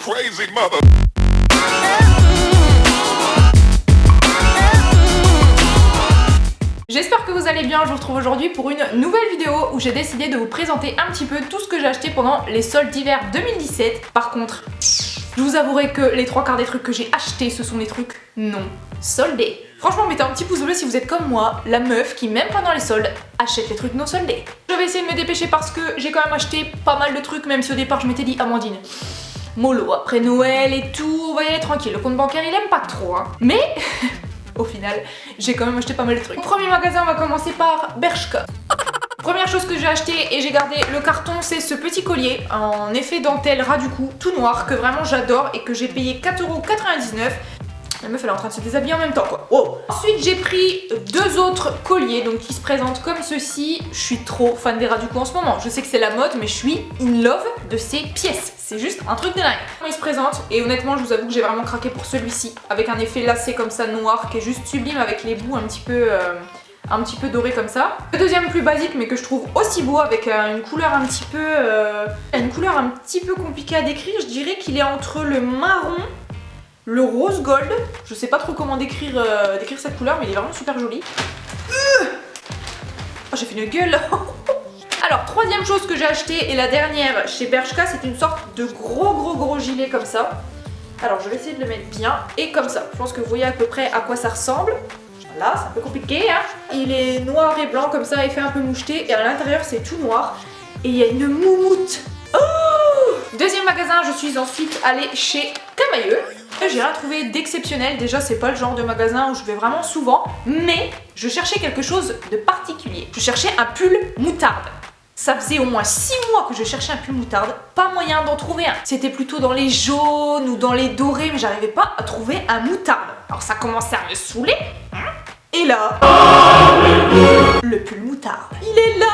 crazy mother. J'espère que vous allez bien, je vous retrouve aujourd'hui pour une nouvelle vidéo où j'ai décidé de vous présenter un petit peu tout ce que j'ai acheté pendant les soldes d'hiver 2017. Par contre, je vous avouerai que les trois quarts des trucs que j'ai achetés, ce sont des trucs non soldés. Franchement, mettez un petit pouce bleu si vous êtes comme moi, la meuf qui même pendant les soldes achète les trucs non soldés. Je vais essayer de me dépêcher parce que j'ai quand même acheté pas mal de trucs, même si au départ je m'étais dit Amandine, mollo, après Noël et tout, on va y aller tranquille, le compte bancaire il aime pas trop hein. Mais au final, j'ai quand même acheté pas mal de trucs. Premier magasin, on va commencer par Bershka. Première chose que j'ai acheté et j'ai gardé le carton, c'est ce petit collier en effet dentelle ras du cou, tout noir, que vraiment j'adore et que j'ai payé 4,99 €. La meuf elle est en train de se déshabiller en même temps quoi. Oh. Ensuite j'ai pris deux autres colliers donc qui se présentent comme ceci. Je suis trop fan des ras du cou en ce moment. Je sais que c'est la mode mais je suis in love de ces pièces. C'est juste un truc de dingue. Il se présente et honnêtement je vous avoue que j'ai vraiment craqué pour celui-ci. Avec un effet lacé comme ça noir qui est juste sublime avec les bouts un petit peu doré comme ça. Le deuxième plus basique mais que je trouve aussi beau avec une couleur un petit peu compliquée à décrire. Je dirais qu'il est entre le marron, le rose gold, je sais pas trop comment décrire cette couleur mais il est vraiment super joli. Oh j'ai fait une gueule. Alors troisième chose que j'ai acheté et la dernière chez Bershka, c'est une sorte de gros gilet comme ça. Alors je vais essayer de le mettre bien et comme ça. Je pense que vous voyez à peu près à quoi ça ressemble. Là c'est un peu compliqué hein. Il est noir et blanc comme ça, il fait un peu moucheté et à l'intérieur c'est tout noir. Et il y a une moumoute. Oh deuxième magasin, je suis ensuite allée chez Camailleux. J'ai rien trouvé d'exceptionnel, déjà c'est pas le genre de magasin où je vais vraiment souvent, mais je cherchais quelque chose de particulier. Je cherchais un pull moutarde. Ça faisait au moins 6 mois que je cherchais un pull moutarde, pas moyen d'en trouver un. C'était plutôt dans les jaunes ou dans les dorés, mais j'arrivais pas à trouver un moutarde. Alors ça commençait à me saouler, hein. Et là, le pull moutarde, il est là.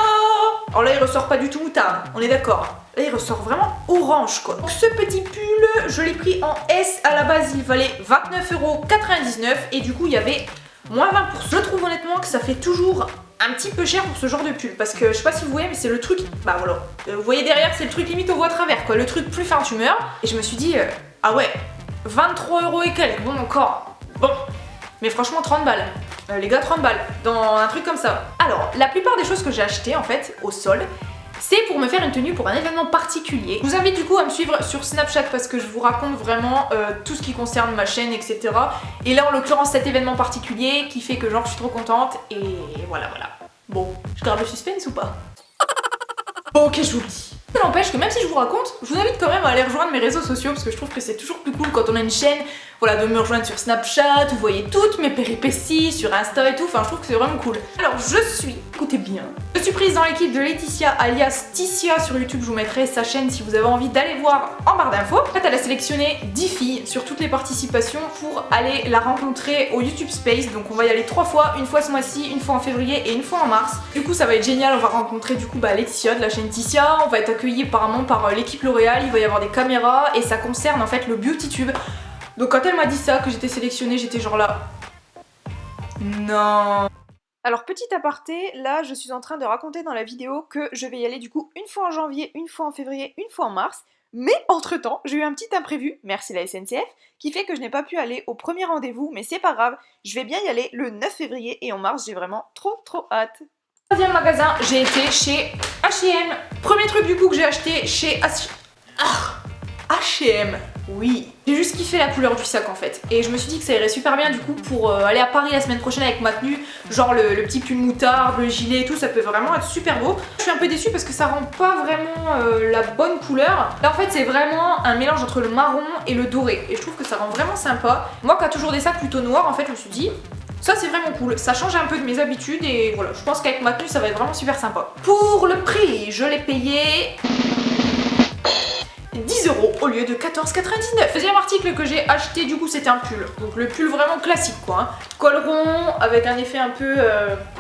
Alors là il ressort pas du tout moutarde, on est d'accord. Là il ressort vraiment orange quoi. Donc ce petit pull, je l'ai pris en S, à la base il valait 29,99 € et du coup il y avait moins 20%. Je trouve honnêtement que ça fait toujours un petit peu cher pour ce genre de pull parce que je sais pas si vous voyez mais c'est le truc, bah voilà, vous voyez derrière c'est le truc limite au voit à travers quoi, le truc plus fin tu meurs. Et je me suis dit, ah ouais, 23 € et quelques, bon encore, bon, mais franchement 30 balles. Les gars 30 balles dans un truc comme ça. Alors la plupart des choses que j'ai achetées en fait au solde, c'est pour me faire une tenue pour un événement particulier. Je vous invite du coup à me suivre sur Snapchat parce que je vous raconte vraiment tout ce qui concerne ma chaîne etc. Et là en l'occurrence cet événement particulier qui fait que genre je suis trop contente et voilà. Bon, je garde le suspense ou pas? Ok je vous le dis. Ça n'empêche que même si je vous raconte, je vous invite quand même à aller rejoindre mes réseaux sociaux parce que je trouve que c'est toujours plus cool quand on a une chaîne, voilà, de me rejoindre sur Snapchat, vous voyez toutes mes péripéties sur Insta et tout, enfin je trouve que c'est vraiment cool. Alors écoutez bien, je suis prise dans l'équipe de Laetitia alias Ticia sur YouTube, je vous mettrai sa chaîne si vous avez envie d'aller voir en barre d'infos. En fait elle a sélectionné 10 filles sur toutes les participations pour aller la rencontrer au YouTube Space, donc on va y aller 3 fois, une fois ce mois-ci, une fois en février et une fois en mars. Du coup ça va être génial, on va rencontrer du coup Laetitia de la chaîne Ticia, on va être accueillis apparemment par l'équipe L'Oréal, il va y avoir des caméras et ça concerne en fait le Beauty Tube. Donc quand elle m'a dit ça, que j'étais sélectionnée, j'étais genre là... Non. Alors petit aparté, là je suis en train de raconter dans la vidéo que je vais y aller du coup une fois en janvier, une fois en février, une fois en mars. Mais entre temps, j'ai eu un petit imprévu, merci la SNCF, qui fait que je n'ai pas pu aller au premier rendez-vous, mais c'est pas grave, je vais bien y aller le 9 février et en mars, j'ai vraiment trop hâte. Troisième magasin, j'ai été chez H&M. Premier truc du coup que j'ai acheté chez H&M. Oui, j'ai juste kiffé la couleur du sac en fait et je me suis dit que ça irait super bien du coup pour aller à Paris la semaine prochaine avec ma tenue, genre le petit pull moutarde, le gilet et tout, ça peut vraiment être super beau. Je suis un peu déçue parce que ça rend pas vraiment la bonne couleur. Là en fait c'est vraiment un mélange entre le marron et le doré et je trouve que ça rend vraiment sympa. Moi qui a toujours des sacs plutôt noirs en fait je me suis dit ça c'est vraiment cool, ça change un peu de mes habitudes et voilà, je pense qu'avec ma tenue ça va être vraiment super sympa. Pour le prix, je l'ai payé 10 € au lieu de 14,99 €. Deuxième article que j'ai acheté du coup c'était un pull. Donc le pull vraiment classique quoi. Hein. Col rond avec un effet un peu...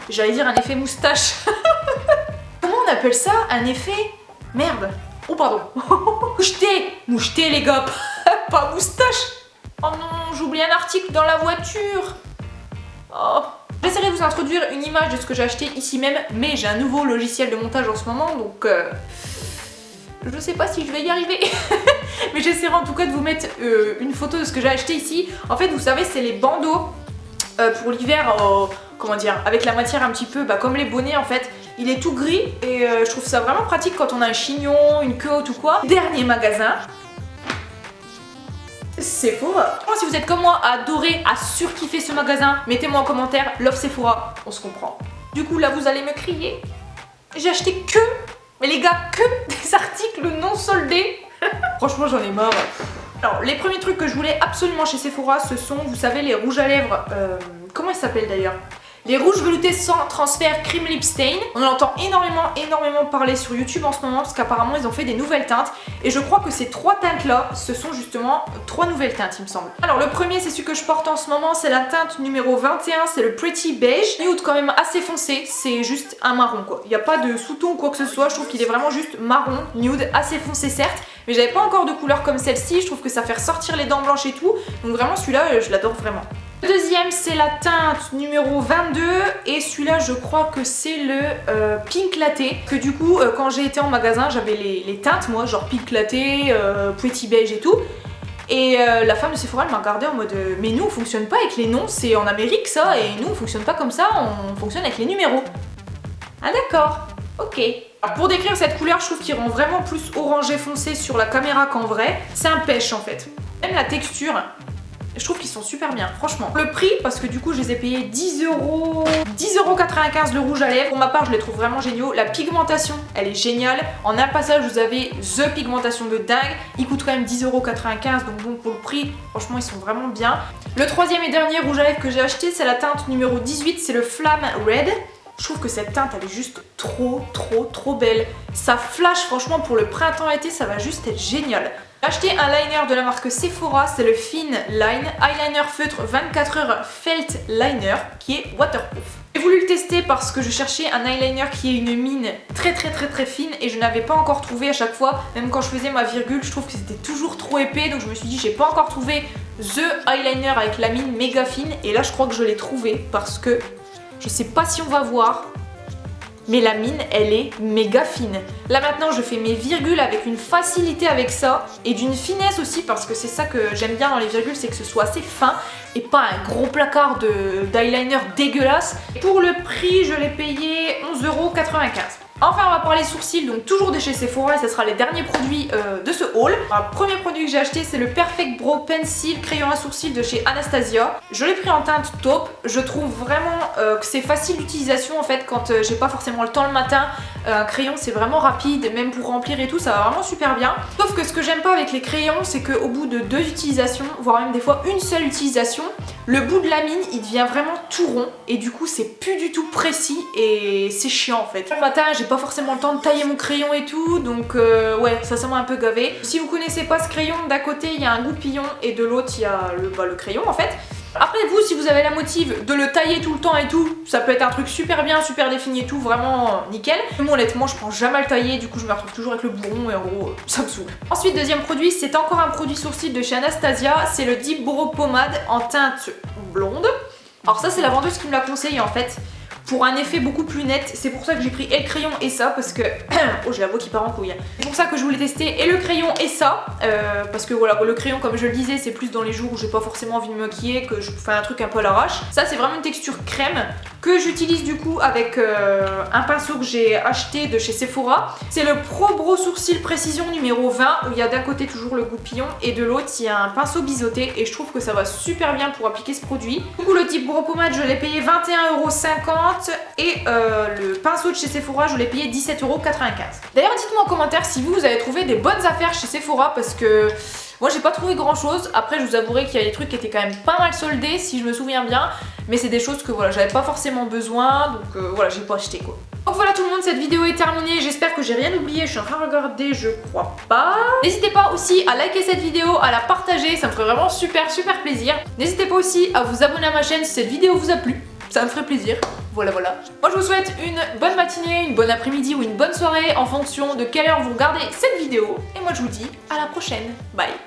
j'allais dire un effet moustache. Comment on appelle ça? Un effet... Merde. Oh pardon. Moucheté les gars. Pas moustache. Oh non, j'oublie un article dans la voiture. Oh. J'essaierai de vous introduire une image de ce que j'ai acheté ici même, mais j'ai un nouveau logiciel de montage en ce moment, donc Je sais pas si je vais y arriver. Mais j'essaierai en tout cas de vous mettre une photo de ce que j'ai acheté ici. En fait, vous savez, c'est les bandeaux pour l'hiver, comment dire, avec la matière un petit peu comme les bonnets en fait. Il est tout gris et je trouve ça vraiment pratique quand on a un chignon, une queue ou quoi. Dernier magasin. Sephora. Si vous êtes comme moi à adorer, à surkiffer ce magasin, mettez-moi en commentaire Love Sephora, on se comprend. Du coup là vous allez me crier. J'ai acheté mais les gars, que des articles non soldés. Franchement j'en ai marre. Alors les premiers trucs que je voulais absolument chez Sephora, ce sont, vous savez, les rouges à lèvres, comment ils s'appellent d'ailleurs? Les rouges veloutés sans transfert Cream Lip Stain. On en entend énormément parler sur YouTube en ce moment parce qu'apparemment ils ont fait des nouvelles teintes. Et je crois que ces 3 teintes là, ce sont justement 3 nouvelles teintes il me semble. Alors le premier, c'est celui que je porte en ce moment, c'est la teinte numéro 21, c'est le Pretty Beige. Nude quand même assez foncé, c'est juste un marron quoi. Il n'y a pas de sous-ton ou quoi que ce soit, je trouve qu'il est vraiment juste marron, nude, assez foncé certes. Mais j'avais pas encore de couleur comme celle-ci, je trouve que ça fait ressortir les dents blanches et tout. Donc vraiment celui-là, je l'adore vraiment. Le deuxième, c'est la teinte numéro 22 et celui-là je crois que c'est le Pink Latte, que du coup quand j'ai été en magasin j'avais les teintes moi, genre Pink Latte, Pretty Beige et tout. Et la femme de Sephora elle m'a regardé en mode mais nous on fonctionne pas avec les noms, c'est en Amérique ça, et nous on fonctionne pas comme ça, on fonctionne avec les numéros. Ah d'accord, ok. Alors pour décrire cette couleur, je trouve qu'il rend vraiment plus orangé foncé sur la caméra qu'en vrai. C'est un pêche en fait. Même la texture, je trouve qu'ils sont super bien, franchement. Le prix, parce que du coup je les ai payés 10,95€ le rouge à lèvres. Pour ma part je les trouve vraiment géniaux. La pigmentation, elle est géniale. En un passage vous avez The pigmentation de dingue. Il coûte quand même 10,95€, donc bon pour le prix, franchement ils sont vraiment bien. Le troisième et dernier rouge à lèvres que j'ai acheté, c'est la teinte numéro 18, c'est le Flamme Red. Je trouve que cette teinte elle est juste trop belle. Ça flash, franchement pour le printemps-été ça va juste être génial. J'ai acheté un liner de la marque Sephora, c'est le Fine Line Eyeliner Feutre 24h Felt Liner qui est waterproof. J'ai voulu le tester parce que je cherchais un eyeliner qui ait une mine très fine et je n'avais pas encore trouvé à chaque fois. Même quand je faisais ma virgule, je trouve que c'était toujours trop épais, donc je me suis dit j'ai pas encore trouvé the eyeliner avec la mine méga fine, et là je crois que je l'ai trouvé parce que je sais pas si on va voir, mais la mine elle est méga fine. Là maintenant je fais mes virgules avec une facilité avec ça et d'une finesse aussi, parce que c'est ça que j'aime bien dans les virgules, c'est que ce soit assez fin et pas un gros placard d'eyeliner dégueulasse. Pour le prix je l'ai payé 11,95€. Enfin on va parler sourcils, donc toujours de chez Sephora, et ce sera les derniers produits de ce haul. Alors, le premier produit que j'ai acheté c'est le Perfect Brow Pencil crayon à sourcils de chez Anastasia. Je l'ai pris en teinte taupe, je trouve vraiment que c'est facile d'utilisation en fait quand j'ai pas forcément le temps le matin. Un crayon c'est vraiment rapide, même pour remplir et tout ça va vraiment super bien. Sauf que ce que j'aime pas avec les crayons c'est qu'au bout de 2 utilisations, voire même des fois une seule utilisation, le bout de la mine il devient vraiment tout rond et du coup c'est plus du tout précis et c'est chiant en fait. Le matin j'ai pas forcément le temps de tailler mon crayon et tout, donc ouais ça m'a un peu gavé. Si vous connaissez pas ce crayon, d'un côté il y a un goupillon et de l'autre il y a le crayon en fait. Après vous, si vous avez la motive de le tailler tout le temps et tout, ça peut être un truc super bien, super défini et tout, vraiment nickel. Moi honnêtement je prends jamais à le tailler, du coup je me retrouve toujours avec le bourron et en gros ça me saoule. Ensuite deuxième produit, c'est encore un produit sourcil de chez Anastasia, c'est le Deep Brow Pomade en teinte blonde. Alors ça c'est la vendeuse qui me l'a conseillé en fait, pour un effet beaucoup plus net. C'est pour ça que j'ai pris et le crayon et ça, parce que oh j'ai la voix qui part en couille. C'est pour ça que je voulais tester et le crayon et ça, parce que voilà, le crayon comme je le disais c'est plus dans les jours où j'ai pas forcément envie de me maquiller, que je fais un truc un peu à l'arrache. Ça c'est vraiment une texture crème que j'utilise du coup avec un pinceau que j'ai acheté de chez Sephora. C'est le Pro Brow Sourcil Précision numéro 20, où il y a d'un côté toujours le goupillon et de l'autre il y a un pinceau biseauté, et je trouve que ça va super bien pour appliquer ce produit. Du coup le Deep Brow Pomade je l'ai payé 21,50€ et le pinceau de chez Sephora je l'ai payé 17,95€. D'ailleurs dites-moi en commentaire si vous avez trouvé des bonnes affaires chez Sephora, parce que moi j'ai pas trouvé grand chose. Après je vous avouerai qu'il y a des trucs qui étaient quand même pas mal soldés si je me souviens bien, mais c'est des choses que voilà j'avais pas forcément besoin, donc voilà j'ai pas acheté quoi. Donc voilà tout le monde, cette vidéo est terminée, j'espère que j'ai rien oublié, je suis en train de regarder, je crois pas. N'hésitez pas aussi à liker cette vidéo, à la partager, ça me ferait vraiment super plaisir. N'hésitez pas aussi à vous abonner à ma chaîne si cette vidéo vous a plu, ça me ferait plaisir. Voilà. Moi je vous souhaite une bonne matinée, une bonne après-midi ou une bonne soirée en fonction de quelle heure vous regardez cette vidéo. Et moi je vous dis à la prochaine. Bye.